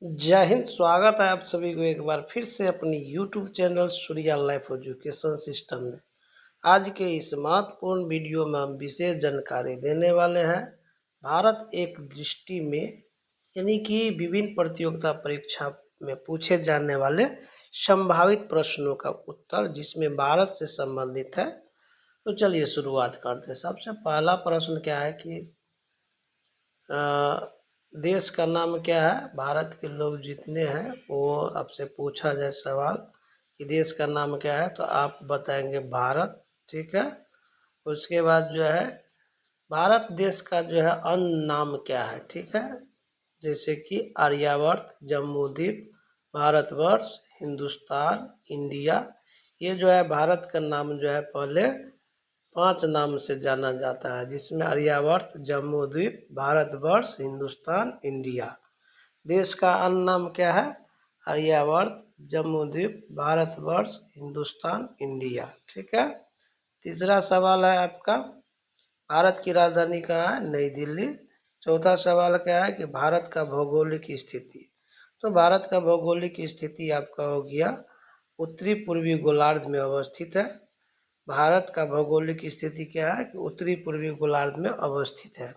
जय हिंद। स्वागत है आप सभी को एक बार फिर से अपनी YouTube channel Surya life education system में। आज के इस महत्वपूर्ण वीडियो में हम विशेष जानकारी देने वाले हैं। भारत एक दृष्टि में यानी कि विभिन्न प्रतियोगिता परीक्षा में पूछे जाने वाले संभावित प्रश्नों का उत्तर जिसमें भारत से संबंधित है। तो चलिए शुरुआत करते हैं। सबसे पहला प्रश्न क्या है कि देश का नाम क्या है। भारत के लोग जितने हैं वो आपसे पूछा जाए सवाल कि देश का नाम क्या है तो आप बताएंगे भारत। ठीक है। उसके बाद जो है भारत देश का जो है अन्य नाम क्या है। ठीक है। जैसे कि आर्यावर्त, जम्बूद्वीप, भारतवर्ष, हिंदुस्तान, इंडिया। ये जो है भारत का नाम जो है पहले 5 नाम से जाना जाता है, जिसमें आर्यावर्त, जम्बूद्वीप, भारतवर्ष, हिंदुस्तान, इंडिया। देश का अन्य नाम क्या है? आर्यावर्त, जम्बूद्वीप, भारतवर्ष, हिंदुस्तान, इंडिया। ठीक है। तीसरा सवाल है आपका, भारत की राजधानी कहाँ है? नई दिल्ली। चौथा सवाल क्या है कि भारत का भौगोलिक स्थिति। तो भारत का भौगोलिक स्थिति आपका हो गया उत्तरी पूर्वी गोलार्ध में अवस्थित है। भारत का भौगोलिक स्थिति क्या है कि उत्तरी पूर्वी गोलार्ध में अवस्थित है।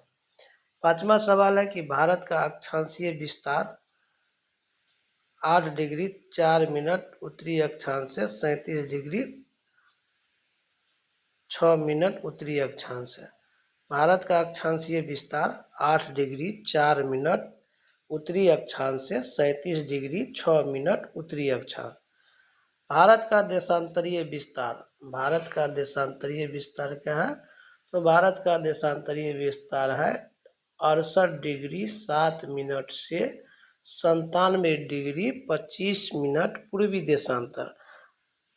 पांचवा सवाल है कि भारत का अक्षांशीय विस्तार 8 डिग्री 4 मिनट उत्तरी अक्षांश से 37 डिग्री 6 मिनट उत्तरी अक्षांश है। भारत का अक्षांशीय विस्तार 8 डिग्री 4 मिनट उत्तरी अक्षांश से 37 डिग्री 6 मिनट उत्तरी अक्षांश। भारत का देशांतरीय विस्तार। भारत का देशांतरीय विस्तार क्या है? तो भारत का देशांतरीय विस्तार है 68 डिग्री 7 मिनट से 97 डिग्री 25 मिनट पूर्वी देशांतर।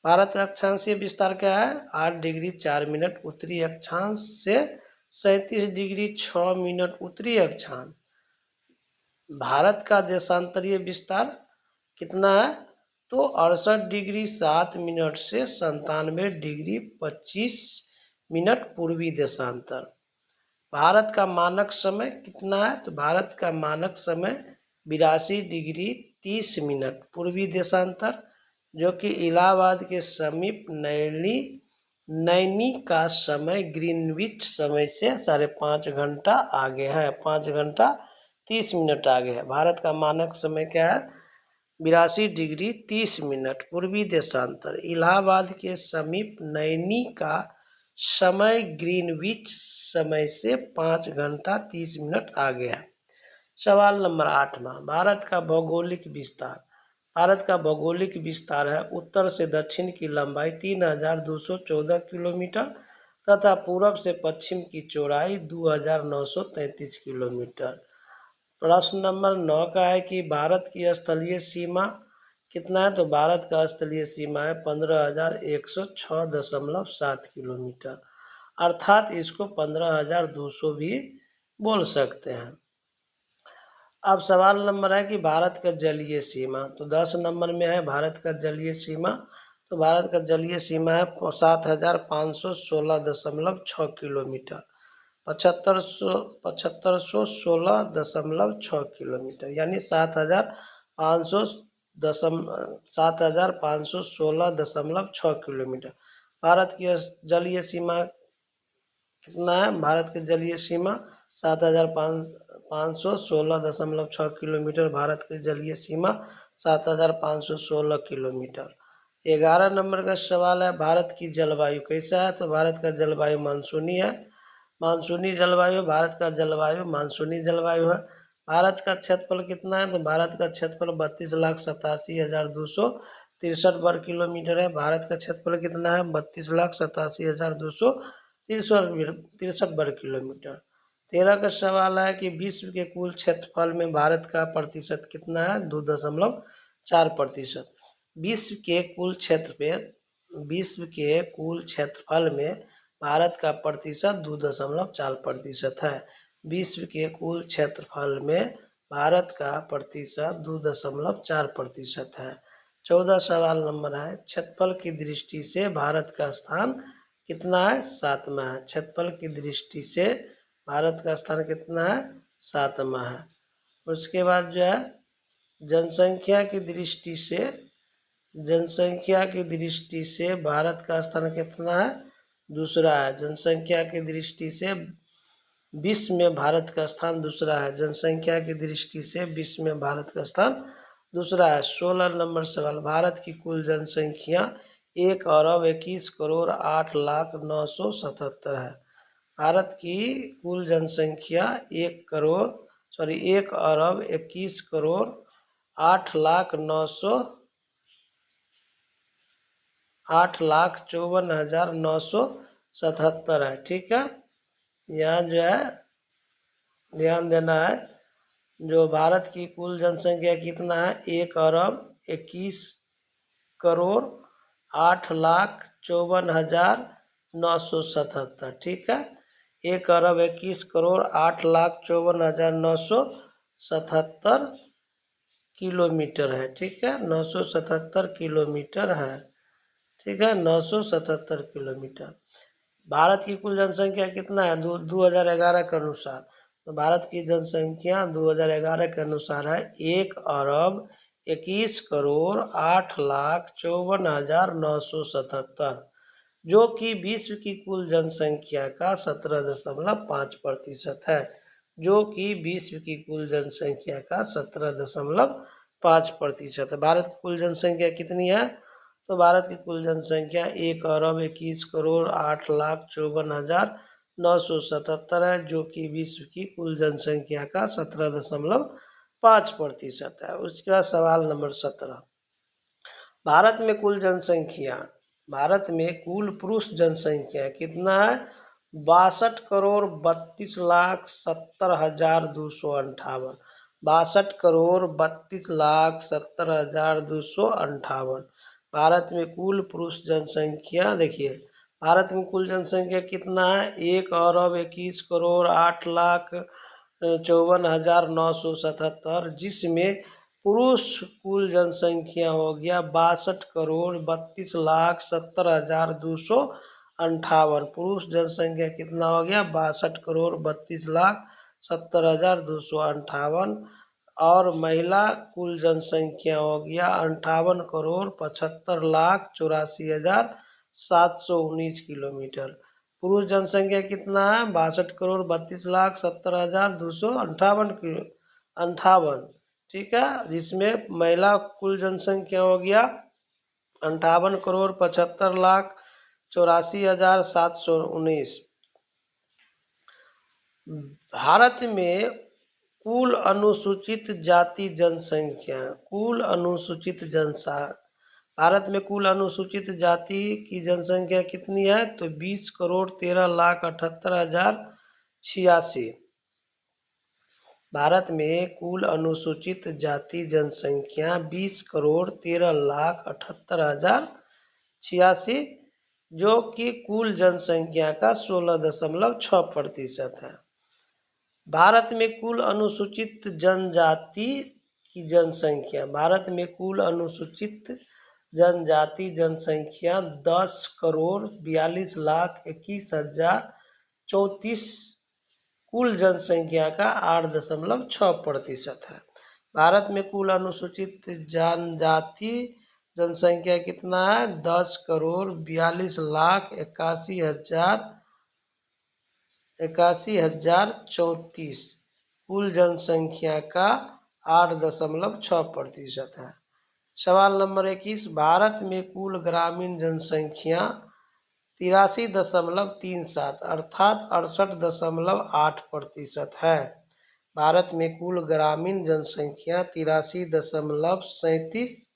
भारत का अक्षांशीय विस्तार क्या है? 8 डिग्री 4 मिनट उत्तरी अक्षांश से 37 डिग्री 6 मिनट उत्तरी अक्षांश। भारत का देशांतरीय विस्तार कितना है? तो 68 डिग्री 7 मिनट से 97 डिग्री 25 मिनट पूर्वी देशांतर। भारत का मानक समय कितना है? तो भारत का मानक समय 82 डिग्री 30 मिनट पूर्वी देशांतर, जो कि इलाहाबाद के समीप नैनी का समय ग्रीनविच समय से 5.5 घंटा आगे है, 5 घंटा 30 मिनट आगे है। भारत का मानक समय क्या है? 82 डिग्री 30 मिनट पूर्वी देशांतर। इलाहाबाद के समीप नैनी का समय ग्रीनविच समय से 5 घंटा 30 मिनट आगे है। सवाल नंबर 8वां, भारत का भौगोलिक विस्तार। भारत का भौगोलिक विस्तार है उत्तर से दक्षिण की लंबाई 3214 किलोमीटर तथा पूर्व से पश्चिम की चौड़ाई 2933 किलोमीटर। प्रश्न नंबर 9 का है कि भारत की स्थलीय सीमा कितना है? तो भारत का स्थलीय सीमा है 15,106.7 किलोमीटर, अर्थात इसको 15,200 भी बोल सकते हैं। अब सवाल नंबर है कि भारत का जलीय सीमा। तो 10 नंबर में है भारत का जलीय सीमा। तो भारत का जलीय सीमा है 7,516.6 किलोमीटर, 7516.6 किलोमीटर, यानी 7,516.6 किलोमीटर। भारत की जलीय सीमा कितना है? भारत की जलीय सीमा 7,516.6 किलोमीटर। भारत की जलीय सीमा 7,516 किलोमीटर। 11 नंबर का सवाल है, भारत की जलवायु कैसा है? तो भारत का जलवायु मानसूनी है। मानसूनी जलवायु, भारत का जलवायु मानसूनी जलवायु है। भारत का क्षेत्रफल कितना है? तो भारत का क्षेत्रफल 32,87,263 वर्ग किलोमीटर है। भारत का क्षेत्रफल कितना है? 32,87,263 वर्ग किलोमीटर। 13 का सवाल है कि विश्व के कुल क्षेत्रफल में भारत का प्रतिशत कितना है? 2.4%। विश्व के कुल क्षेत्रफल में भारत का प्रतिशत 2.4% है। विश्व के कुल क्षेत्रफल में भारत का प्रतिशत 2.4% है। 14 सवाल नंबर है, क्षेत्रफल की दृष्टि से भारत का स्थान कितना है? 7वां है। क्षेत्रफल की दृष्टि से भारत का स्थान कितना है? 7वां है। उसके बाद जो है जनसंख्या की दृष्टि से भारत का स्थान कितना है? दूसरा है। जनसंख्या की दृष्टि से विश्व में भारत का स्थान दूसरा है। जनसंख्या की दृष्टि से विश्व में भारत का स्थान दूसरा है। 16 नंबर सवाल, भारत की कुल जनसंख्या 1,21,08,09,77 है। भारत की कुल जनसंख्या 1,51,977 है। ठीक है, यहाँ जो है ध्यान देना है, जो भारत की कुल जनसंख्या कितना है? 1,21,08,54,977। ठीक है, 1,21,08,54,977 किलोमीटर है। ठीक है, 977 किलोमीटर है। ठीक है, 977 किलोमीटर। भारत की कुल जनसंख्या कितना है 2011 के अनुसार? तो भारत की जनसंख्या 2011 के अनुसार है 1,21,08,54,977, जो कि विश्व की कुल जनसंख्या का 17.5% है। जो कि विश्व की कुल जनसंख्या का 17.5% है। भारत की कुल जनसंख्या कितनी है? तो भारत की कुल जनसंख्या 1,21,08,54,977 है, जो कि विश्व की कुल जनसंख्या का 17.5% है। उसके बाद सवाल नंबर 17, भारत में कुल पुरुष जनसंख्या कितना है? 62,32,70,258। 62,32,70,258। भारत में कुल पुरुष जनसंख्या, देखिए भारत में कुल जनसंख्या कितना है? 1,21,08,54,977, जिसमें पुरुष कुल जनसंख्या हो गया 62,32,70,258। पुरुष जनसंख्या कितना हो गया? 62,32,70,258। और महिला कुल जनसंख्या हो गया 58,75,74,84,719 किलोमीटर। पुरुष जनसंख्या कितना है? 62,32,70,258। ठीक है, जिसमें महिला कुल जनसंख्या हो गया 58,75,74,84,719। भारत में कुल अनुसूचित जाति जनसंख्या, भारत में कुल अनुसूचित जाति की जनसंख्या कितनी है? तो 20,13,78,086। भारत में कुल अनुसूचित जाति जनसंख्या 20,13,78,086, जो कि कुल जनसंख्या का 16.6% है। भारत में कुल अनुसूचित जनजाति की जनसंख्या, भारत में कुल अनुसूचित जनजाति जनसंख्या 10,42,21,034 कुल जनसंख्या का 8.6% है। भारत में कुल अनुसूचित जनजाति जनसंख्या कितना है? 10,42,81,034 कुल जनसंख्या का 8.6% है। सवाल नंबर 21, भारत में कुल ग्रामीण जनसंख्या 83.37 अर्थात 68.8% है। भारत में कुल ग्रामीण जनसंख्या 83.37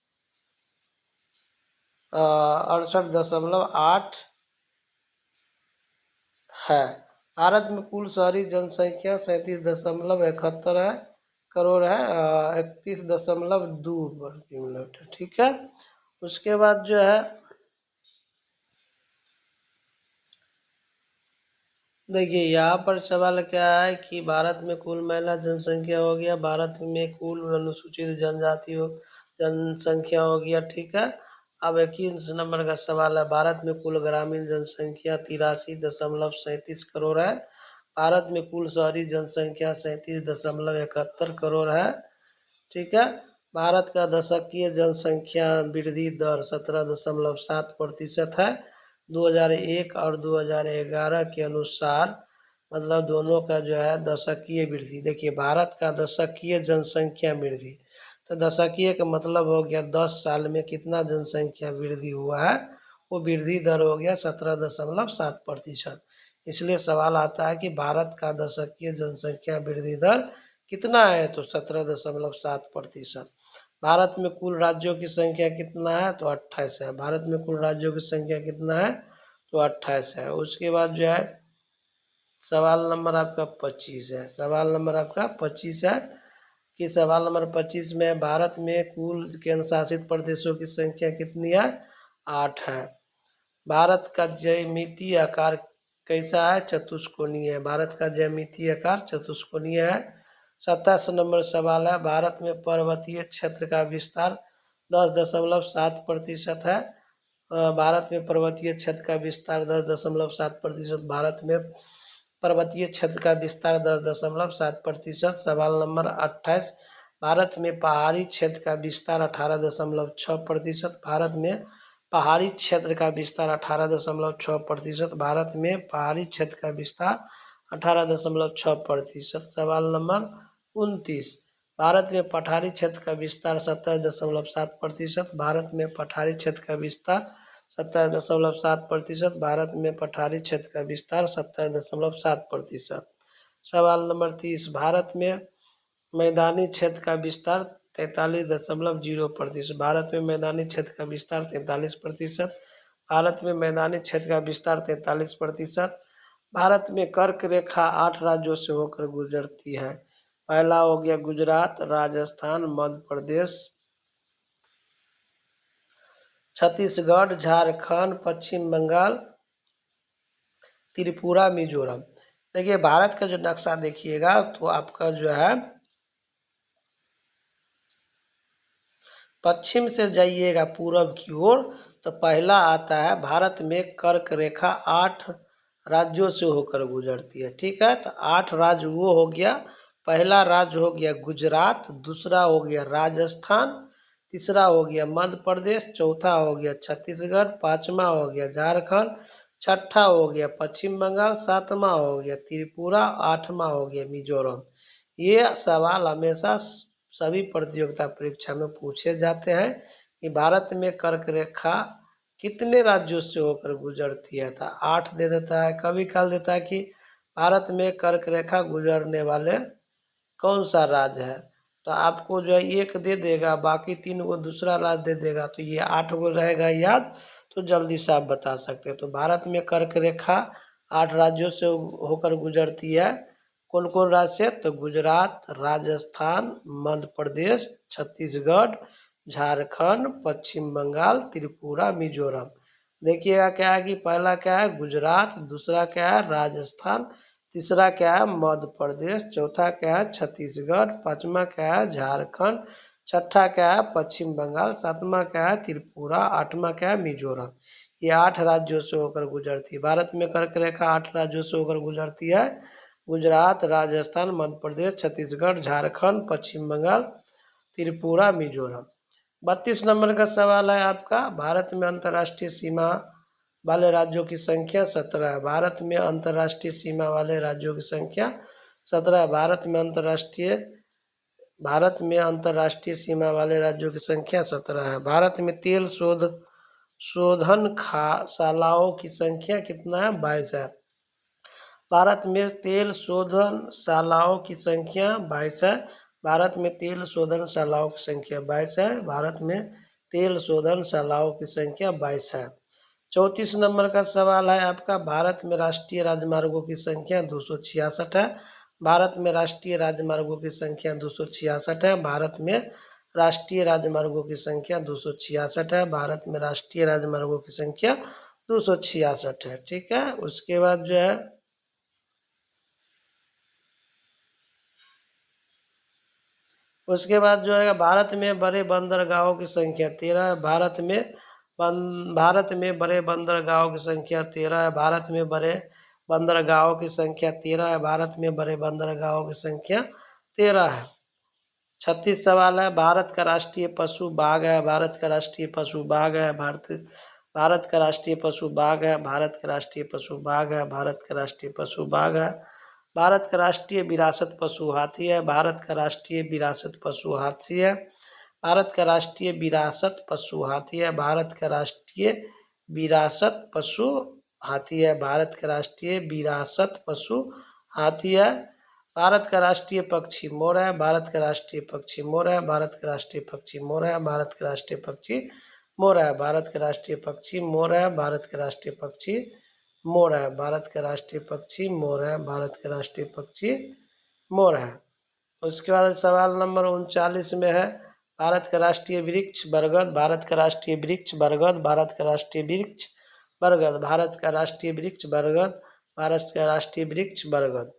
68.8 है। भारत में कुल शहरी जनसंख्या 37.71 है करोड़ है, 31.2 वर्ग किलोमीटर। ठीक है, उसके बाद जो है देखिए यहाँ पर सवाल क्या है कि भारत में कुल महिला जनसंख्या हो गया, भारत में कुल अनुसूचित जनजाति जनसंख्या हो गया। ठीक है, अब 21 नंबर का सवाल है, भारत में कुल ग्रामीण जनसंख्या 83.37 करोड़ है। भारत में कुल शहरी जनसंख्या 37.71 करोड़ है। ठीक है, भारत का दशकीय जनसंख्या वृद्धि दर 17.7% है। 2001 और 2011 के अनुसार, मतलब दोनों का जो है दशकीय वृद्धि। देखिए, भारत का दशकीय जनसंख्या वृद्धि, तो दशकीय का मतलब हो गया 10 साल में कितना जनसंख्या वृद्धि हुआ है, वो वृद्धि दर हो गया 17.7%। इसलिए सवाल आता है कि भारत का दशकीय जनसंख्या वृद्धि दर कितना है, तो 17.7%। भारत में कुल राज्यों की संख्या कितना है, तो 28 है। भारत में कुल राज्यों की संख्या कितना है, तो 28 है। उसके बाद जो है सवाल नंबर आपका 25 है। सवाल नंबर आपका 25 है कि सवाल नंबर 25 में भारत में कुल केंद्र शासित प्रदेशों की संख्या कितनी है, 8 है। भारत का ज्यामितीय आकार कैसा है, चतुष्कोणीय है। भारत का ज्यामितीय आकार चतुष्कोणीय है। 27 नंबर सवाल है, भारत में पर्वतीय क्षेत्र का विस्तार 10.7% है। भारत में पर्वतीय क्षेत्र का विस्तार 10.7%। भारत में पर्वतीय क्षेत्र का विस्तार 10.7%। सवाल नंबर 28, भारत में पहाड़ी क्षेत्र का विस्तार 18.6%। भारत में पहाड़ी क्षेत्र का विस्तार 18.6%। भारत में पहाड़ी क्षेत्र का विस्तार 18.6%। सवाल नंबर 29, भारत में पठारी क्षेत्र का विस्तार 27.7%। भारत में पठारी क्षेत्र का विस्तार 27.7%। भारत में पठारी क्षेत्र का विस्तार 27.7%। सवाल नंबर 30, भारत में मैदानी क्षेत्र का विस्तार 43.0%। भारत में मैदानी क्षेत्र का विस्तार 43%। भारत में मैदानी क्षेत्र का विस्तार 43%। भारत में कर्क रेखा 8 राज्यों से होकर गुजरती है। पहला हो गया गुजरात, राजस्थान, मध्य प्रदेश, छत्तीसगढ़, झारखंड, पश्चिम बंगाल, त्रिपुरा, मिजोरम। देखिए, भारत का जो नक्शा देखिएगा तो आपका जो है पश्चिम से जाइएगा पूरब की ओर तो पहला आता है, भारत में कर्क रेखा 8 राज्यों से होकर गुजरती है। ठीक है, तो 8 राज्य वो हो गया। पहला राज्य हो गया गुजरात, दूसरा हो गया राजस्थान, तीसरा हो गया मध्य प्रदेश, चौथा हो गया छत्तीसगढ़, पांचवा हो गया झारखंड, छठा हो गया पश्चिम बंगाल, सातवां हो गया त्रिपुरा, आठवां हो गया मिजोरम। ये सवाल हमेशा सभी प्रतियोगिता परीक्षा में पूछे जाते हैं कि भारत में कर्क रेखा कितने राज्यों से होकर गुजरती है, तो 8 दे देता है। कभी काल देता है कि भारत में कर्क रेखा गुजरने वाले कौन सा राज्य है, तो आपको जो है 1 दे देगा, बाकी 3 को दूसरा राज्य दे देगा, तो ये 8 को रहेगा याद, तो जल्दी से आप बता सकते हैं। तो भारत में कर्क रेखा 8 राज्यों से होकर गुजरती है। कौन कौन राज्य से, तो गुजरात, राजस्थान, मध्य प्रदेश, छत्तीसगढ़, झारखंड, पश्चिम बंगाल, त्रिपुरा, मिजोरम। देखिएगा क्या है कि पहला क्या है गुजरात, दूसरा क्या है राजस्थान, तीसरा क्या है मध्य प्रदेश, चौथा क्या है छत्तीसगढ़, पांचवा क्या है झारखंड, छठा क्या है पश्चिम बंगाल, सातवां क्या है त्रिपुरा, आठवां क्या है मिजोरम। ये 8 राज्यों से होकर गुजरती है। भारत में कर्क रेखा 8 राज्यों से होकर गुजरती है। गुजरात, राजस्थान, मध्य प्रदेश, छत्तीसगढ़, झारखंड, पश्चिम बंगाल, त्रिपुरा, मिजोरम। 32 नंबर का सवाल है आपका, भारत में अंतर्राष्ट्रीय सीमा वाले राज्यों की संख्या 17 है। भारत में अंतर्राष्ट्रीय सीमा वाले राज्यों की संख्या 17 है। भारत में अंतर्राष्ट्रीय सीमा वाले राज्यों की संख्या 17 है। भारत में तेल शोधन शालाओं की संख्या कितना है, 22 है। भारत में तेल शोधनशालाओं की संख्या 22 है। भारत में तेल शोधनशालाओं की संख्या 22 है। भारत में तेल शोधनशालाओं की संख्या 22 है। 34 नंबर का सवाल है आपका, भारत में राष्ट्रीय राजमार्गों की संख्या 266 है। भारत में राष्ट्रीय राजमार्गों की संख्या 266 है। भारत में राष्ट्रीय राजमार्गों की संख्या 266 है। भारत में राष्ट्रीय राजमार्गों की संख्या 266 है। ठीक है, उसके बाद जो है उसके बाद जो है भारत में बड़े बंदरगाहों की संख्या 13 है। भारत में बड़े बंदरगाहों की संख्या 13 है। भारत में बड़े बंदरगाहों की संख्या 13 है। भारत में बड़े बंदरगाहों की संख्या 13 है। 36 सवाल है, भारत का राष्ट्रीय पशु बाघ है, भारत का राष्ट्रीय पशु बाघ है, भारत का राष्ट्रीय पशु बाघ है, भारत का राष्ट्रीय पशु बाघ है, भारत का राष्ट्रीय पशु बाघ है, भारत का राष्ट्रीय विरासत पशु हाथी है, भारत का राष्ट्रीय विरासत पशु हाथी है, भारत का राष्ट्रीय विरासत पशु हाथी है, भारत का राष्ट्रीय विरासत पशु हाथी है, भारत का राष्ट्रीय विरासत पशु हाथी है, भारत का राष्ट्रीय पक्षी मोर है, भारत का राष्ट्रीय पक्षी मोर है, भारत का राष्ट्रीय पक्षी मोर है, भारत का राष्ट्रीय पक्षी मोर है, भारत का राष्ट्रीय पक्षी मोर है, भारत का राष्ट्रीय पक्षी मोर है, भारत का राष्ट्रीय पक्षी मोर है, भारत का राष्ट्रीय पक्षी मोर है। उसके बाद सवाल नंबर 39 में है, भारत का राष्ट्रीय वृक्ष बरगद, भारत का राष्ट्रीय वृक्ष बरगद, भारत का राष्ट्रीय वृक्ष बरगद, भारत का राष्ट्रीय वृक्ष बरगद, भारत का राष्ट्रीय वृक्ष बरगद।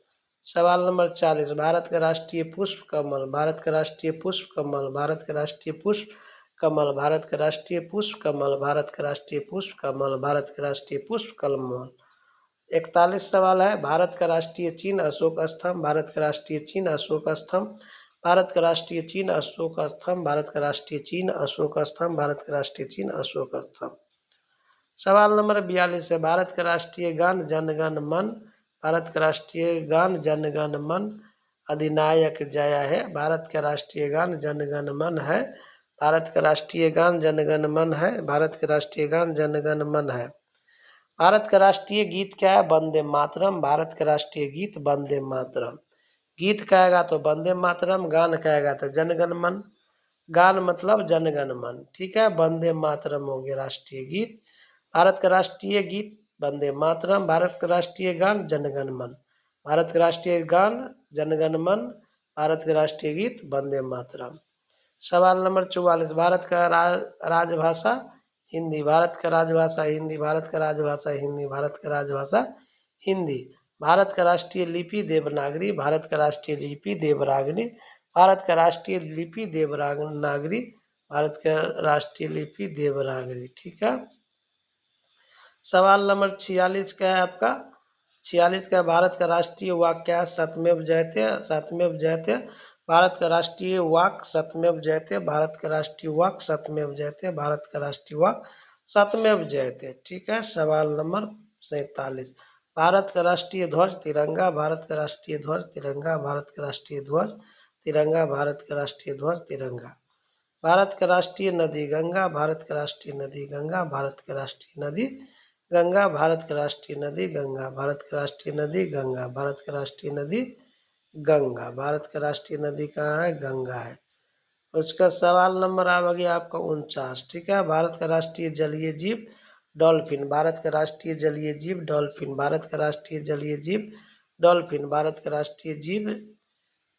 सवाल नंबर 40, भारत का राष्ट्रीय पुष्प कमल, भारत का राष्ट्रीय पुष्प कमल, भारत का राष्ट्रीय पुष्प कमल, भारत का राष्ट्रीय पुष्प कमल, भारत का राष्ट्रीय पुष्प कमल, भारत का राष्ट्रीय पुष्प कमल। 41 सवाल है, भारत का राष्ट्रीय चिन्ह अशोक स्तंभ, भारत का राष्ट्रीय चिन्ह अशोक स्तंभ, भारत का राष्ट्रीय चिन्ह अशोक स्तंभ, भारत का राष्ट्रीय चिन्ह अशोक स्तंभ, भारत का राष्ट्रीय चिन्ह अशोक स्तंभ। सवाल नंबर 42 है, भारत का राष्ट्रीय गान जन गण मन, भारत का राष्ट्रीय गान जन गण मन अधिनायक जय है, भारत का राष्ट्रीय गान जन गण मन है, भारत का राष्ट्रीय गान जन गण मन है, भारत का राष्ट्रीय गान जन गण मन है। भारत का राष्ट्रीय गीत क्या है? वंदे मातरम, भारत का राष्ट्रीय गीत वंदे मातरम। गीत कहेगा तो वंदे मातरम, गान कहेगा तो जनगण मन, गान मतलब जनगण मन, ठीक है। वंदे मातरम हो गया राष्ट्रीय गीत, भारत का राष्ट्रीय गीत वंदे मातरम, भारत का राष्ट्रीय गान जनगण मन, भारत का राष्ट्रीय गान जनगण मन, भारत का राष्ट्रीय गीत वंदे मातरम। सवाल नंबर 44, भारत का राजभाषा हिंदी, भारत का राजभाषा हिंदी, भारत का राजभाषा हिंदी, भारत का राजभाषा हिंदी, भारत का राष्ट्रीय लिपि देवनागरी, भारत का राष्ट्रीय लिपि देवरागनी, भारत का राष्ट्रीय लिपि देवनागरी, भारत का राष्ट्रीय लिपि देवनागरी, ठीक है। सवाल नंबर 46 का है आपका, 46 का भारत का राष्ट्रीय वाक्य क्या है? सत्यमेव जयते, सत्यमेव जयते, भारत का राष्ट्रीय वाक्य सत्यमेव जयते, भारत का राष्ट्रीय वाक्य सत्यमेव जयते, भारत का राष्ट्रीय वाक्य सत्यमेव जयते, ठीक है। सवाल नंबर 47, भारत का राष्ट्रीय ध्वज तिरंगा, भारत का राष्ट्रीय ध्वज तिरंगा, भारत का राष्ट्रीय ध्वज तिरंगा, भारत का राष्ट्रीय ध्वज तिरंगा, भारत का राष्ट्रीय नदी गंगा, भारत का राष्ट्रीय नदी गंगा, भारत का राष्ट्रीय नदी गंगा, भारत का राष्ट्रीय नदी गंगा, भारत का राष्ट्रीय नदी गंगा, भारत का राष्ट्रीय नदी गंगा, भारत का राष्ट्रीय नदी कहाँ है? गंगा है। उसका सवाल नंबर आ गया आपका 49, ठीक है। भारत का राष्ट्रीय जलीय जीव डॉल्फिन, भारत का राष्ट्रीय जलीय जीव डॉल्फिन, भारत का राष्ट्रीय जलीय जीव डॉल्फिन, भारत का राष्ट्रीय जीव,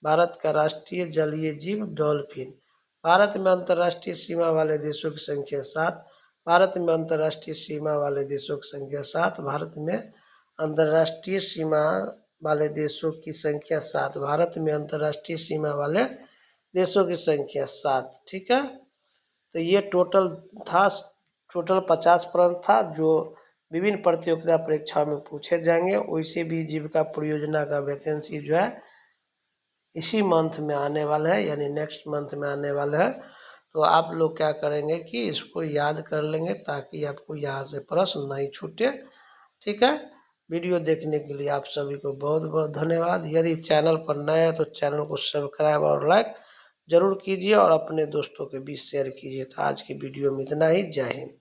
भारत का राष्ट्रीय जलीय जीव डॉल्फिन। भारत में अंतर्राष्ट्रीय सीमा वाले देशों की संख्या 7, भारत में अंतर्राष्ट्रीय सीमा वाले देशों की संख्या 7, भारत में अंतर्राष्ट्रीय सीमा वाले देशों की संख्या 7, भारत में अंतर्राष्ट्रीय सीमा वाले देशों की संख्या 7, ठीक है। तो ये टोटल था, टोटल 50 प्रश्न था जो विभिन्न प्रतियोगिता परीक्षाओं में पूछे जाएंगे। वैसे भी जीविका परियोजना का वैकेंसी जो है इसी मंथ में आने वाला है, यानी नेक्स्ट मंथ में आने वाला है। तो आप लोग क्या करेंगे कि इसको याद कर लेंगे ताकि आपको यहाँ से प्रश्न नहीं छूटे, ठीक है। वीडियो देखने के लिए आप सभी को बहुत बहुत धन्यवाद। यदि चैनल पर नए हैं तो चैनल को सब्सक्राइब और लाइक जरूर कीजिए और अपने दोस्तों के बीच शेयर कीजिए। तो आज की वीडियो में इतना ही, जय हिंद।